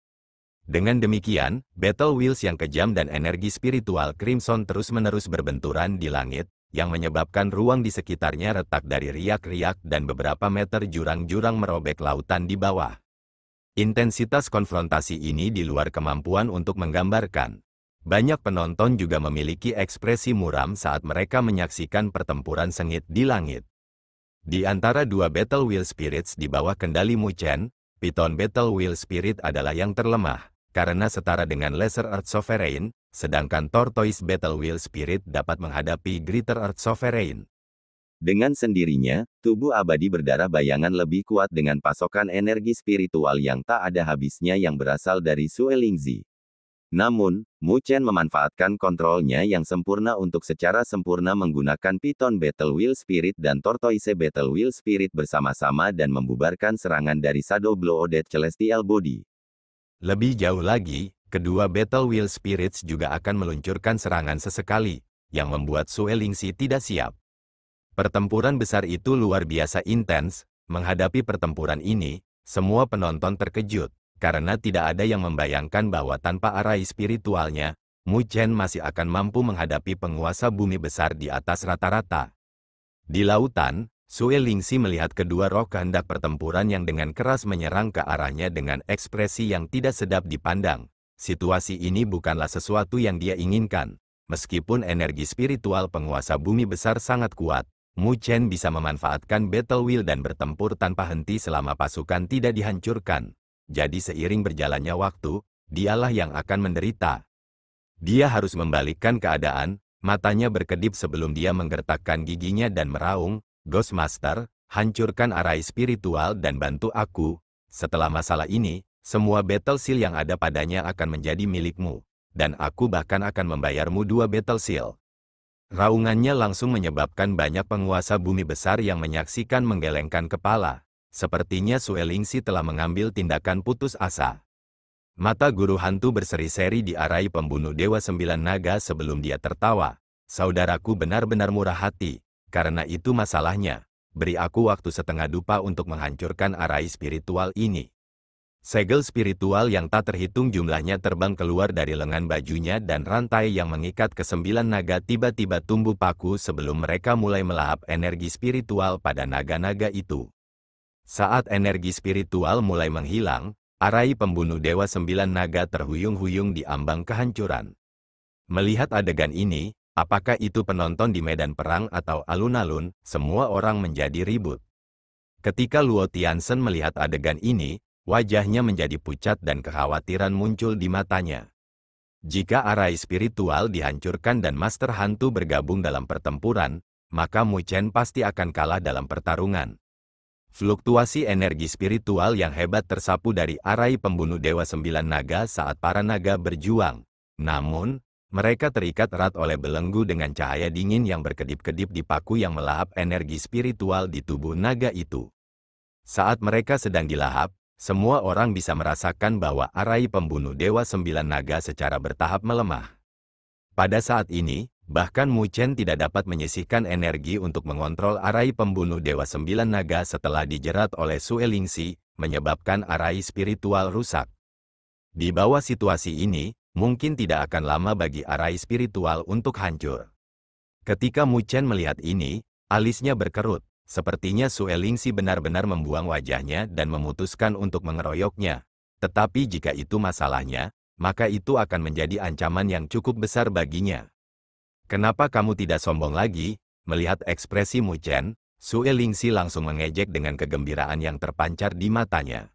Dengan demikian, Battle Wheels yang kejam dan energi spiritual Crimson terus-menerus berbenturan di langit, yang menyebabkan ruang di sekitarnya retak dari riak-riak dan beberapa meter jurang-jurang merobek lautan di bawah. Intensitas konfrontasi ini di luar kemampuan untuk menggambarkan. Banyak penonton juga memiliki ekspresi muram saat mereka menyaksikan pertempuran sengit di langit. Di antara dua Battle Wheel Spirits di bawah kendali Mu Chen, piton Battle Wheel Spirit adalah yang terlemah. karena setara dengan Lesser Earth Sovereign, sedangkan Tortoise Battle Wheel Spirit dapat menghadapi Greater Earth Sovereign. Dengan sendirinya, tubuh abadi berdarah bayangan lebih kuat dengan pasokan energi spiritual yang tak ada habisnya yang berasal dari Sue Lingzi. Namun, Mu Chen memanfaatkan kontrolnya yang sempurna untuk secara sempurna menggunakan Python Battle Wheel Spirit dan Tortoise Battle Wheel Spirit bersama-sama dan membubarkan serangan dari Shadow Blow Dead Celestial Body. Lebih jauh lagi, kedua Battle Wheel Spirits juga akan meluncurkan serangan sesekali, yang membuat Sue Lingzi tidak siap. Pertempuran besar itu luar biasa intens. Menghadapi pertempuran ini, semua penonton terkejut, karena tidak ada yang membayangkan bahwa tanpa arai spiritualnya, Mu Chen masih akan mampu menghadapi penguasa bumi besar di atas rata-rata. Di lautan, Sue Lingzi melihat kedua roh kehendak pertempuran yang dengan keras menyerang ke arahnya dengan ekspresi yang tidak sedap dipandang. Situasi ini bukanlah sesuatu yang dia inginkan. Meskipun energi spiritual penguasa bumi besar sangat kuat, Mu Chen bisa memanfaatkan Battle Wheel dan bertempur tanpa henti selama pasukan tidak dihancurkan. Jadi seiring berjalannya waktu, dialah yang akan menderita. Dia harus membalikkan keadaan, matanya berkedip sebelum dia menggertakkan giginya dan meraung, Ghostmaster, hancurkan arai spiritual dan bantu aku. Setelah masalah ini, semua Battle Seal yang ada padanya akan menjadi milikmu. Dan aku bahkan akan membayarmu 2 Battle Seal. Raungannya langsung menyebabkan banyak penguasa bumi besar yang menyaksikan menggelengkan kepala. Sepertinya Sue Lingzi telah mengambil tindakan putus asa. Mata guru hantu berseri-seri di arai pembunuh Dewa 9 Naga sebelum dia tertawa. Saudaraku benar-benar murah hati. Karena itu masalahnya. Beri aku waktu setengah dupa untuk menghancurkan arai spiritual ini. Segel spiritual yang tak terhitung jumlahnya terbang keluar dari lengan bajunya dan rantai yang mengikat ke 9 naga tiba-tiba tumbuh paku sebelum mereka mulai melahap energi spiritual pada naga-naga itu. Saat energi spiritual mulai menghilang, arai pembunuh Dewa 9 Naga terhuyung-huyung di ambang kehancuran. Melihat adegan ini, apakah itu penonton di medan perang atau alun-alun, semua orang menjadi ribut. Ketika Luo Tianzhen melihat adegan ini, wajahnya menjadi pucat dan kekhawatiran muncul di matanya. Jika arai spiritual dihancurkan dan Master Hantu bergabung dalam pertempuran, maka Mu Chen pasti akan kalah dalam pertarungan. Fluktuasi energi spiritual yang hebat tersapu dari arai pembunuh Dewa 9 Naga saat para naga berjuang. Namun, mereka terikat erat oleh belenggu dengan cahaya dingin yang berkedip-kedip di paku yang melahap energi spiritual di tubuh naga itu. Saat mereka sedang dilahap, semua orang bisa merasakan bahwa arai pembunuh Dewa 9 Naga secara bertahap melemah. Pada saat ini, bahkan Mu Chen tidak dapat menyisihkan energi untuk mengontrol arai pembunuh Dewa 9 Naga setelah dijerat oleh Sue Lingzi, menyebabkan arai spiritual rusak. Di bawah situasi ini, mungkin tidak akan lama bagi arai spiritual untuk hancur. Ketika Mu Chen melihat ini, alisnya berkerut. Sepertinya Sue Lingzi benar-benar membuang wajahnya dan memutuskan untuk mengeroyoknya. Tetapi jika itu masalahnya, maka itu akan menjadi ancaman yang cukup besar baginya. Kenapa kamu tidak sombong lagi? Melihat ekspresi Mu Chen, Sue Lingzi langsung mengejek dengan kegembiraan yang terpancar di matanya.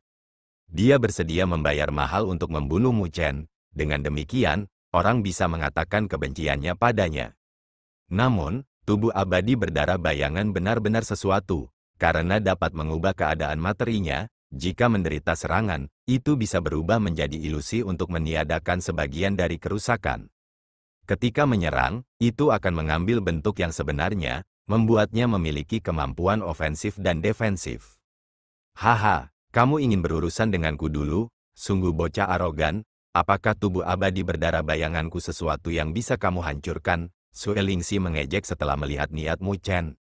Dia bersedia membayar mahal untuk membunuh Mu Chen. Dengan demikian, orang bisa mengatakan kebenciannya padanya. Namun, tubuh abadi berdarah bayangan benar-benar sesuatu, karena dapat mengubah keadaan materinya. Jika menderita serangan, itu bisa berubah menjadi ilusi untuk meniadakan sebagian dari kerusakan. Ketika menyerang, itu akan mengambil bentuk yang sebenarnya, membuatnya memiliki kemampuan ofensif dan defensif. Haha, kamu ingin berurusan denganku dulu? Sungguh bocah arogan. Apakah tubuh abadi berdarah bayanganku sesuatu yang bisa kamu hancurkan? Sue Lingzi mengejek setelah melihat niat Mu Chen.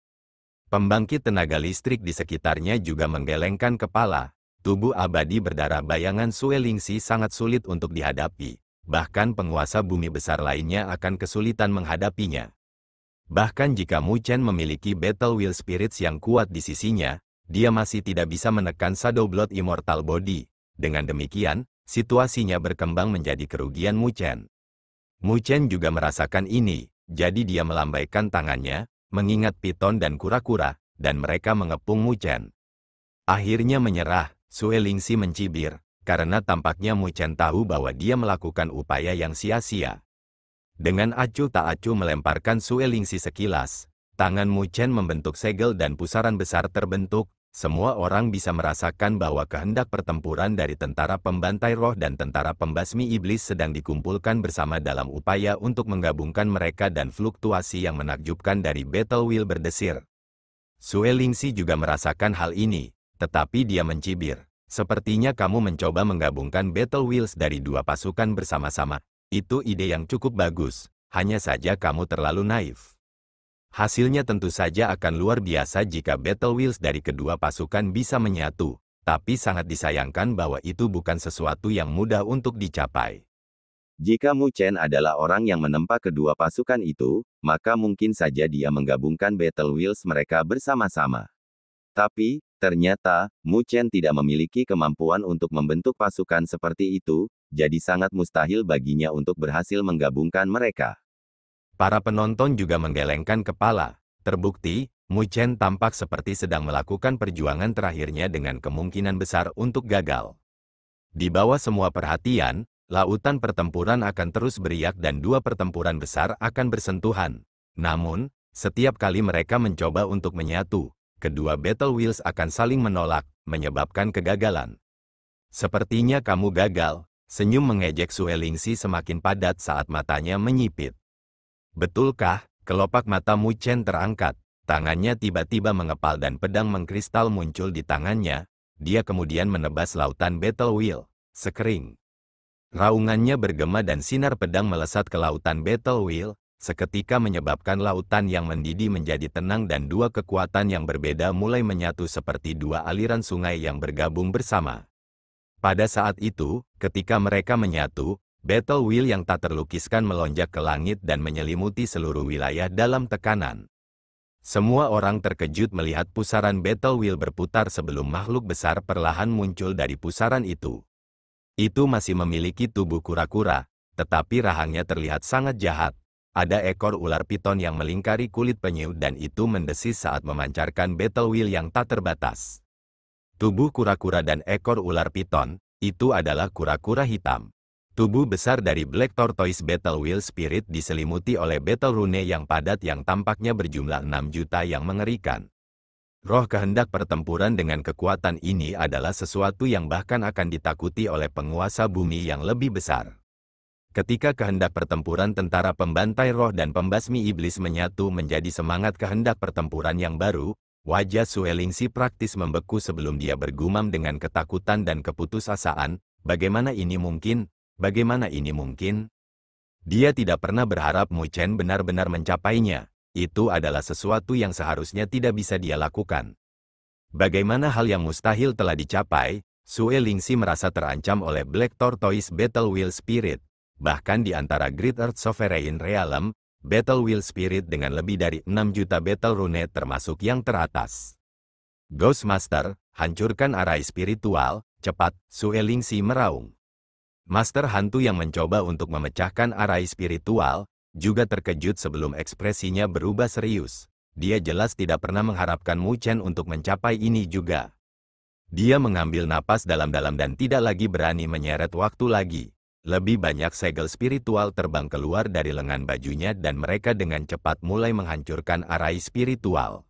Pembangkit tenaga listrik di sekitarnya juga menggelengkan kepala. Tubuh abadi berdarah bayangan Sue Lingzi sangat sulit untuk dihadapi. Bahkan penguasa bumi besar lainnya akan kesulitan menghadapinya. Bahkan jika Mu Chen memiliki Battle Wheel Spirits yang kuat di sisinya, dia masih tidak bisa menekan Shadow Blood Immortal Body. Dengan demikian, situasinya berkembang menjadi kerugian Mu Chen. Mu Chen juga merasakan ini, jadi dia melambaikan tangannya, mengingat piton dan kura-kura, dan mereka mengepung Mu Chen. Akhirnya menyerah, Sue Lingzi mencibir. karena tampaknya Mu Chen tahu bahwa dia melakukan upaya yang sia-sia. Dengan acuh tak acuh melemparkan Sue Lingxi sekilas, tangan Mu Chen membentuk segel dan pusaran besar terbentuk. Semua orang bisa merasakan bahwa kehendak pertempuran dari tentara pembantai roh dan tentara pembasmi iblis sedang dikumpulkan bersama dalam upaya untuk menggabungkan mereka, dan fluktuasi yang menakjubkan dari Battle Wheel berdesir. Sue Lingxi juga merasakan hal ini, tetapi dia mencibir. Sepertinya kamu mencoba menggabungkan Battle Wheels dari dua pasukan bersama-sama. Itu ide yang cukup bagus, hanya saja kamu terlalu naif. Hasilnya tentu saja akan luar biasa jika Battle Wheels dari kedua pasukan bisa menyatu, tapi sangat disayangkan bahwa itu bukan sesuatu yang mudah untuk dicapai. Jika Mu Chen adalah orang yang menempa kedua pasukan itu, maka mungkin saja dia menggabungkan Battle Wheels mereka bersama-sama. Tapi, ternyata, Mu Chen tidak memiliki kemampuan untuk membentuk pasukan seperti itu, jadi sangat mustahil baginya untuk berhasil menggabungkan mereka. Para penonton juga menggelengkan kepala. Terbukti, Mu Chen tampak seperti sedang melakukan perjuangan terakhirnya dengan kemungkinan besar untuk gagal. Di bawah semua perhatian, lautan pertempuran akan terus beriak dan dua pertempuran besar akan bersentuhan. Namun, setiap kali mereka mencoba untuk menyatu, kedua Battle Wheels akan saling menolak, menyebabkan kegagalan. Sepertinya kamu gagal, senyum mengejek Sue Lingxi semakin padat saat matanya menyipit. Betulkah? Kelopak mata Mu Chen terangkat, tangannya tiba-tiba mengepal dan pedang mengkristal muncul di tangannya. Dia kemudian menebas lautan Battle Wheel. Sekering. Raungannya bergema dan sinar pedang melesat ke lautan Battle Wheel, seketika menyebabkan lautan yang mendidih menjadi tenang dan dua kekuatan yang berbeda mulai menyatu seperti dua aliran sungai yang bergabung bersama. Pada saat itu, ketika mereka menyatu, Battle Wheel yang tak terlukiskan melonjak ke langit dan menyelimuti seluruh wilayah dalam tekanan. Semua orang terkejut melihat pusaran Battle Wheel berputar sebelum makhluk besar perlahan muncul dari pusaran itu. Itu masih memiliki tubuh kura-kura, tetapi rahangnya terlihat sangat jahat. Ada ekor ular piton yang melingkari kulit penyu dan itu mendesis saat memancarkan Battle Wheel yang tak terbatas. Tubuh kura-kura dan ekor ular piton, itu adalah kura-kura hitam. Tubuh besar dari Black Tortoise Battle Wheel Spirit diselimuti oleh Battle Rune yang padat yang tampaknya berjumlah 6 juta yang mengerikan. Roh kehendak pertempuran dengan kekuatan ini adalah sesuatu yang bahkan akan ditakuti oleh penguasa bumi yang lebih besar. Ketika kehendak pertempuran tentara pembantai roh dan pembasmi iblis menyatu menjadi semangat kehendak pertempuran yang baru, wajah Sue Lingxi praktis membeku sebelum dia bergumam dengan ketakutan dan keputusasaan, bagaimana ini mungkin? Bagaimana ini mungkin? Dia tidak pernah berharap Mu Chen benar-benar mencapainya. Itu adalah sesuatu yang seharusnya tidak bisa dia lakukan. Bagaimana hal yang mustahil telah dicapai, Sue Lingxi merasa terancam oleh Black Tortoise Battle Wheel Spirit. Bahkan di antara Great Earth Sovereign Realm, Battle Wheel Spirit dengan lebih dari 6 juta Battle Rune termasuk yang teratas. Ghost Master, hancurkan arai spiritual, cepat, Sue Lingxi meraung. Master hantu yang mencoba untuk memecahkan arai spiritual, juga terkejut sebelum ekspresinya berubah serius. Dia jelas tidak pernah mengharapkan Mu Chen untuk mencapai ini juga. Dia mengambil napas dalam-dalam dan tidak lagi berani menyeret waktu lagi. Lebih banyak segel spiritual terbang keluar dari lengan bajunya dan mereka dengan cepat mulai menghancurkan arai spiritual.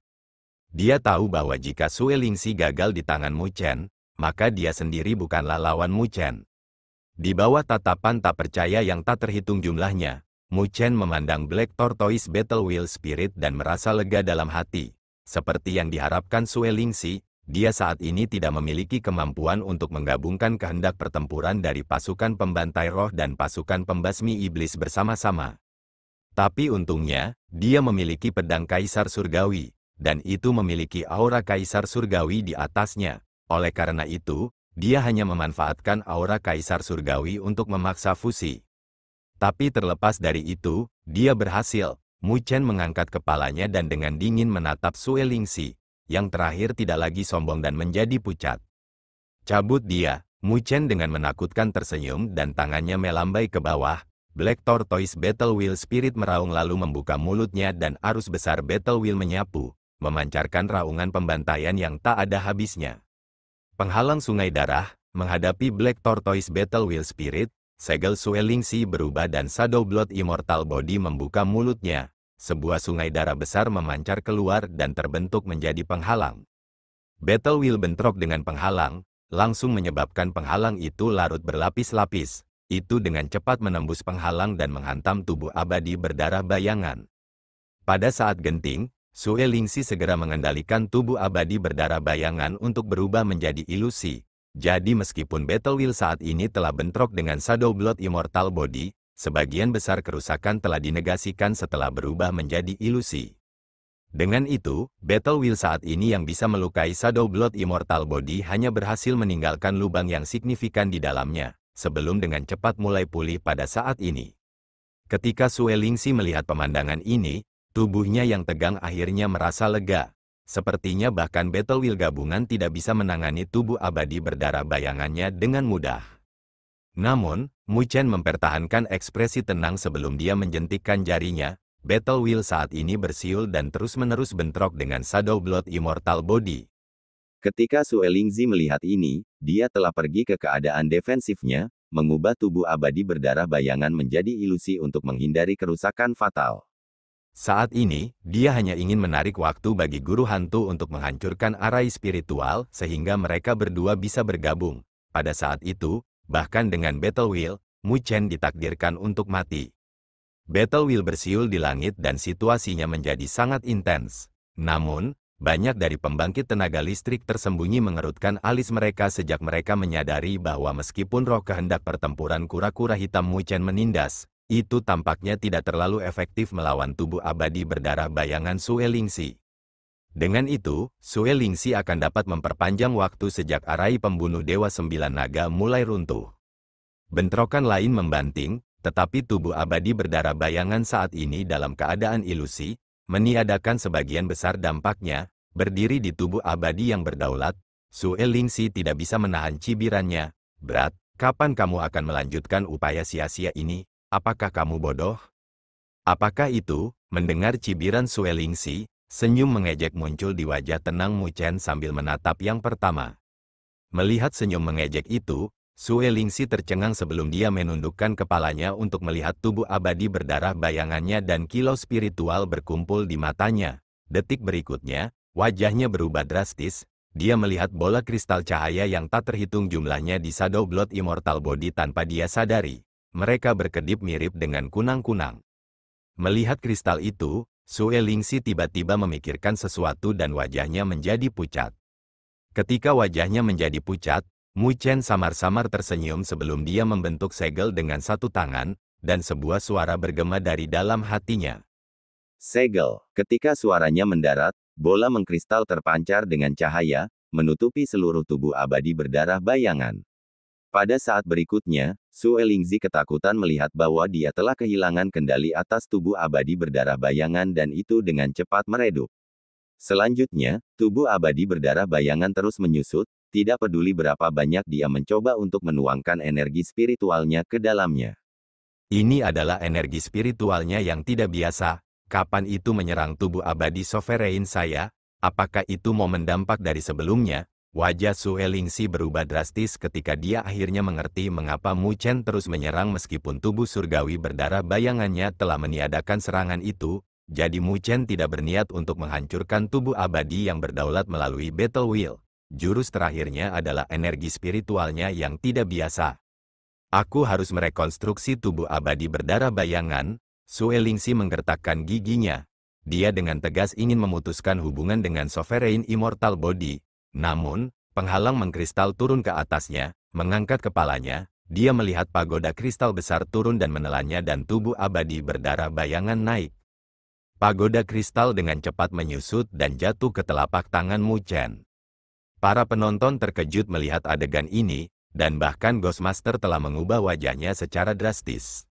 Dia tahu bahwa jika Sue Lingxi gagal di tangan Mu Chen, maka dia sendiri bukanlah lawan Mu Chen. Di bawah tatapan tak percaya yang tak terhitung jumlahnya, Mu Chen memandang Black Tortoise Battle Wheel Spirit dan merasa lega dalam hati. Seperti yang diharapkan Sue Lingxi, dia saat ini tidak memiliki kemampuan untuk menggabungkan kehendak pertempuran dari pasukan pembantai roh dan pasukan pembasmi iblis bersama-sama. Tapi untungnya, dia memiliki pedang Kaisar Surgawi, dan itu memiliki aura Kaisar Surgawi di atasnya. Oleh karena itu, dia hanya memanfaatkan aura Kaisar Surgawi untuk memaksa fusi. Tapi terlepas dari itu, dia berhasil. Mu Chen mengangkat kepalanya dan dengan dingin menatap Sue Lingxi, yang terakhir tidak lagi sombong dan menjadi pucat. Cabut dia, Mu Chen dengan menakutkan tersenyum dan tangannya melambai ke bawah. Black Tortoise Battle Wheel Spirit meraung lalu membuka mulutnya dan arus besar Battle Wheel menyapu, memancarkan raungan pembantaian yang tak ada habisnya. Penghalang sungai darah, menghadapi Black Tortoise Battle Wheel Spirit, segel Suelingzi berubah dan Shadow Blood Immortal Body membuka mulutnya. Sebuah sungai darah besar memancar keluar dan terbentuk menjadi penghalang. Battle Wheel bentrok dengan penghalang, langsung menyebabkan penghalang itu larut berlapis-lapis. Itu dengan cepat menembus penghalang dan menghantam tubuh abadi berdarah bayangan. Pada saat genting, Suelingzi segera mengendalikan tubuh abadi berdarah bayangan untuk berubah menjadi ilusi. Jadi meskipun Battle Wheel saat ini telah bentrok dengan Shadow Blood Immortal Body, sebagian besar kerusakan telah dinegasikan setelah berubah menjadi ilusi. Dengan itu, Battle Wheel saat ini yang bisa melukai Shadow Blood Immortal Body hanya berhasil meninggalkan lubang yang signifikan di dalamnya, sebelum dengan cepat mulai pulih pada saat ini. Ketika Suelingzi melihat pemandangan ini, tubuhnya yang tegang akhirnya merasa lega. Sepertinya bahkan Battle Wheel gabungan tidak bisa menangani tubuh abadi berdarah bayangannya dengan mudah. Namun, Mu Chen mempertahankan ekspresi tenang sebelum dia menjentikkan jarinya. Battle Wheel saat ini bersiul dan terus-menerus bentrok dengan Shadow Blood Immortal Body. Ketika Suelingzi melihat ini, dia telah pergi ke keadaan defensifnya, mengubah tubuh abadi berdarah bayangan menjadi ilusi untuk menghindari kerusakan fatal. Saat ini, dia hanya ingin menarik waktu bagi guru hantu untuk menghancurkan arai spiritual sehingga mereka berdua bisa bergabung. Pada saat itu, bahkan dengan Battle Wheel, Mu Chen ditakdirkan untuk mati. Battle Wheel bersiul di langit dan situasinya menjadi sangat intens. Namun, banyak dari pembangkit tenaga listrik tersembunyi mengerutkan alis mereka sejak mereka menyadari bahwa meskipun roh kehendak pertempuran kura-kura hitam Mu Chen menindas, itu tampaknya tidak terlalu efektif melawan tubuh abadi berdarah bayangan Suelingzi. Dengan itu, Suelingzi akan dapat memperpanjang waktu sejak arai pembunuh Dewa Sembilan Naga mulai runtuh. Bentrokan lain membanting, tetapi tubuh abadi berdarah bayangan saat ini dalam keadaan ilusi, meniadakan sebagian besar dampaknya, berdiri di tubuh abadi yang berdaulat. Suelingzi tidak bisa menahan cibirannya. "Berat, kapan kamu akan melanjutkan upaya sia-sia ini? Apakah kamu bodoh?" Apakah itu? Mendengar cibiran Suelingzi, senyum mengejek muncul di wajah tenang Mu Chen sambil menatap yang pertama. Melihat senyum mengejek itu, Suelingzi tercengang sebelum dia menundukkan kepalanya untuk melihat tubuh abadi berdarah bayangannya dan kilau spiritual berkumpul di matanya. Detik berikutnya, wajahnya berubah drastis. Dia melihat bola kristal cahaya yang tak terhitung jumlahnya di Shadow Blood Immortal Body tanpa dia sadari. Mereka berkedip mirip dengan kunang-kunang. Melihat kristal itu, Suelingzi tiba-tiba memikirkan sesuatu dan wajahnya menjadi pucat. Ketika wajahnya menjadi pucat, Mu Chen samar-samar tersenyum sebelum dia membentuk segel dengan satu tangan, dan sebuah suara bergema dari dalam hatinya. Segel. Ketika suaranya mendarat, bola mengkristal terpancar dengan cahaya, menutupi seluruh tubuh abadi berdarah bayangan. Pada saat berikutnya, Suelingzi ketakutan melihat bahwa dia telah kehilangan kendali atas tubuh abadi berdarah bayangan dan itu dengan cepat meredup. Selanjutnya, tubuh abadi berdarah bayangan terus menyusut, tidak peduli berapa banyak dia mencoba untuk menuangkan energi spiritualnya ke dalamnya. Ini adalah energi spiritualnya yang tidak biasa. Kapan itu menyerang tubuh abadi sovereign saya? Apakah itu momen dampak dari sebelumnya? Wajah Suelingzi berubah drastis ketika dia akhirnya mengerti mengapa Mu Chen terus menyerang meskipun tubuh surgawi berdarah bayangannya telah meniadakan serangan itu. Jadi Mu Chen tidak berniat untuk menghancurkan tubuh abadi yang berdaulat melalui Battle Wheel. Jurus terakhirnya adalah energi spiritualnya yang tidak biasa. Aku harus merekonstruksi tubuh abadi berdarah bayangan. Suelingzi menggertakkan giginya. Dia dengan tegas ingin memutuskan hubungan dengan Sovereign Immortal Body. Namun, penghalang mengkristal turun ke atasnya, mengangkat kepalanya. Dia melihat pagoda kristal besar turun dan menelannya dan tubuh abadi berdarah bayangan naik. Pagoda kristal dengan cepat menyusut dan jatuh ke telapak tangan Mu Chen. Para penonton terkejut melihat adegan ini, dan bahkan Ghostmaster telah mengubah wajahnya secara drastis.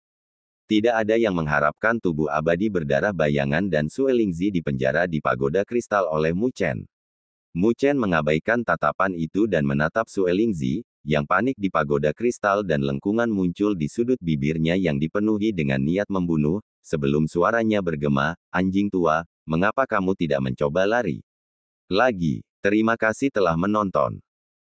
Tidak ada yang mengharapkan tubuh abadi berdarah bayangan dan Suelingzi dipenjara di pagoda kristal oleh Mu Chen. Mu Chen mengabaikan tatapan itu dan menatap Suelingzi, yang panik di pagoda kristal dan lengkungan muncul di sudut bibirnya yang dipenuhi dengan niat membunuh, sebelum suaranya bergema, "Anjing tua, mengapa kamu tidak mencoba lari lagi?" Terima kasih telah menonton.